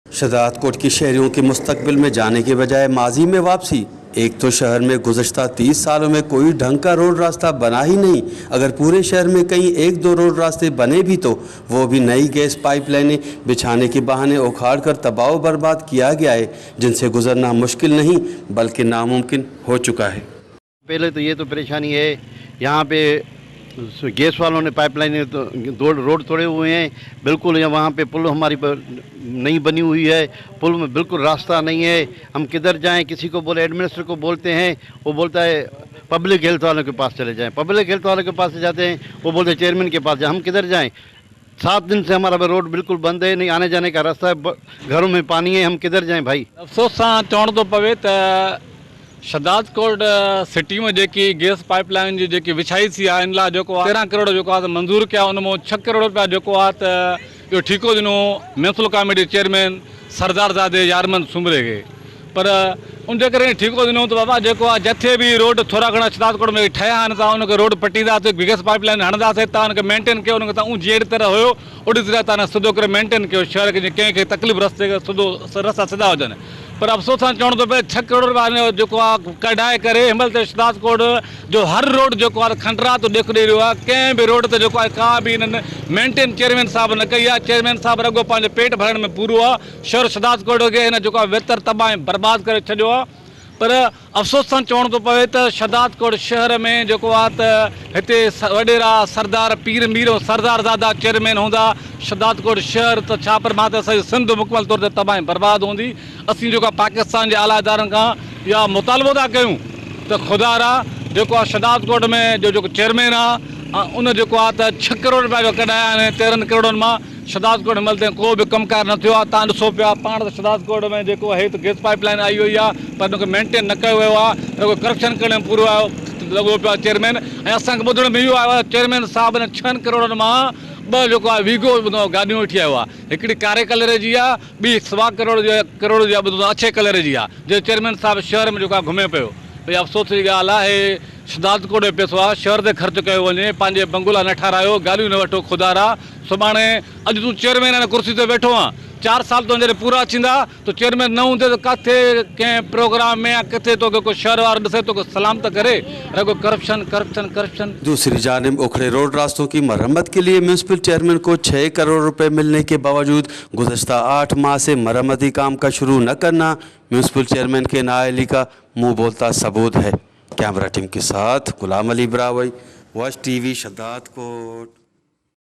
शहजादकोट की शहरियों के मुस्तकबिल में जाने के बजाय माजी में वापसी। एक तो शहर में गुज़श्ता 30 सालों में कोई ढंग का रोड रास्ता बना ही नहीं। अगर पूरे शहर में कहीं एक दो रोड रास्ते बने भी तो वो भी नई गैस पाइपलाइनें बिछाने के बहाने उखाड़ कर तबाह बर्बाद किया गया है, जिनसे गुजरना मुश्किल नहीं बल्कि नामुमकिन हो चुका है। पहले तो ये तो परेशानी है, यहाँ पे गैस वालों ने पाइपलाइन तो रोड तोड़े हुए हैं बिल्कुल। या वहाँ पे पुल हमारी नहीं बनी हुई है, पुल में बिल्कुल रास्ता नहीं है। हम किधर जाएं, किसी को बोले एडमिनिस्ट्रेटर को बोलते हैं, वो बोलता है पब्लिक हेल्थ वालों के पास चले जाएं। पब्लिक हेल्थ वालों के पास से जाते हैं, वो बोलते हैं चेयरमैन के पास जाएं। हम किधर जाएं? 7 दिन से हमारा रोड बिल्कुल बंद है, नहीं आने जाने का रास्ता है, घरों में पानी है। हम किधर जाएं भाई? अफ़सोस सां चवण थो पवे त शहजादकोट सिटी में जेकी गैस पाइपलाइन जी जेकी विछाई थी आहे, इन लाइ जेको 13 करोड़ जेको आहे मंज़ूर कया। उन मां 6 करोड़ रुपया जेको आहे त इहो ठीको ॾिनो म्यूनसिपल कमेटी चेयरमैन सरदारज़ादे यारमन सुमरे खे। पर उनजे करे ठीको ॾिनो त बाबा जेको आहे जिथे बि रोड थोरा घणा शहजादकोट में ठहिया आहिनि, तव्हां उनखे रोड पटींदासीं, गैस पाइपलाइन हणंदासीं, तव्हां उनखे मेंटेन कयो, उनखे तव्हां जहिड़ी तरह हुयो ओड़ी तरह तव्हां सिधो करे मेंटेन कयो शहर खे, कंहिंखे तकलीफ़ रस्ते खे सिधो रस्ता सिधा हुजनि। पर अफ़सोस सां चवणो थो पए 6 करोड़ रुपया जेको आहे कढाए करे हिनमहिल त शहजादकोट जो हर रोड जेको आहे खंडरा तो ॾेख ॾेई रहियो आहे। कंहिं बि रोड ते जेको आहे का बि हिननि मेंटेन चेयरमैन साहब न कई आहे। चेयरमैन साहब रुॻो पंहिंजो पेट भरण में पूरो आहे। शहर शहजादकोट खे हिन जेको आहे वेतर तबाह बर्बाद करे छॾियो आहे। पर अफ़सोस सां चवणो थो पवे त शहजादकोट शहर में जेको आहे त हिते वॾेरा सरदार पीर मीर सरदारज़ादा चेयरमैन हूंदा, शहजादकोट शहर त छा पर मां त सही सिंध मुकमल तौर ते तबाह बर्बाद हूंदी। असीं जेको आहे पाकिस्तान जे आला इदारनि खां इहा मुतालबो था कयूं त ख़ुदारा जेको आहे शहजादकोट में जेको चेयरमैन आहे उन जेको आहे त 6 करोड़ रुपया जो कढाया आहिनि। 13 करोड़नि मां शहजादकोट हिनमहिल ताईं को बि कमकार न थियो आहे। तव्हां ॾिसो पिया पाण त शहजादकोट में जेको आहे त गैस पाइपलाइन आई हुई आहे, पर उनखे मेंटेन न कयो वियो आहे। रुॻो करप्शन करण में पूरो लॻो पियो आहे चेयरमैन। ऐं असांखे ॿुधण में इहो आयो आहे चेयरमैन साहिब ने 6 करोड़नि मां 2 जेको आहे वीगो गाॾियूं वठी आयो आहे। हिकिड़ी कारे कलर जी आहे, ॿी 1.25 करोड़ जी आहे, ॿुधो अछे कलर जी आहे, जो चेयरमैन साहिब शहर में जेको आहे घुमे पियो। भई अफ़सोस जी ॻाल्हि आहे, शहजादकोट जो पैसो आहे शहर ते ख़र्चु कयो वञे, पंहिंजे बंगला न ठारायो, गाॾियूं न वठो ख़ुदारा। सुभाणे अॼु तूं चेयरमैन आहे कुर्सी ते वेठो आहे, 4 साल तो जॾहिं पूरा थींदा तो चेयरमैन न हूंदे त किथे कंहिं प्रोग्राम में या किथे तोखे को शहर वारो ॾिसे तो सलाम त करे। रुॻो करप्शन करप्शन करप्शन। दूसरी जानिब उखड़े रोड रास्तों की मरम्मत के लिए म्यूनसिपल चेयरमैन को 6 करोड़ रुपए मिलने के बावजूद गुज़श्ता 8 माह से मरम्मती काम का शुरू न करना म्यूनसिपल चेयरमैन के नाअहली का मुंह बोलता सबूत है। कैमरा टीम के साथ गुलाम अली ब्रावई, वॉच टीवी, शहजादकोट।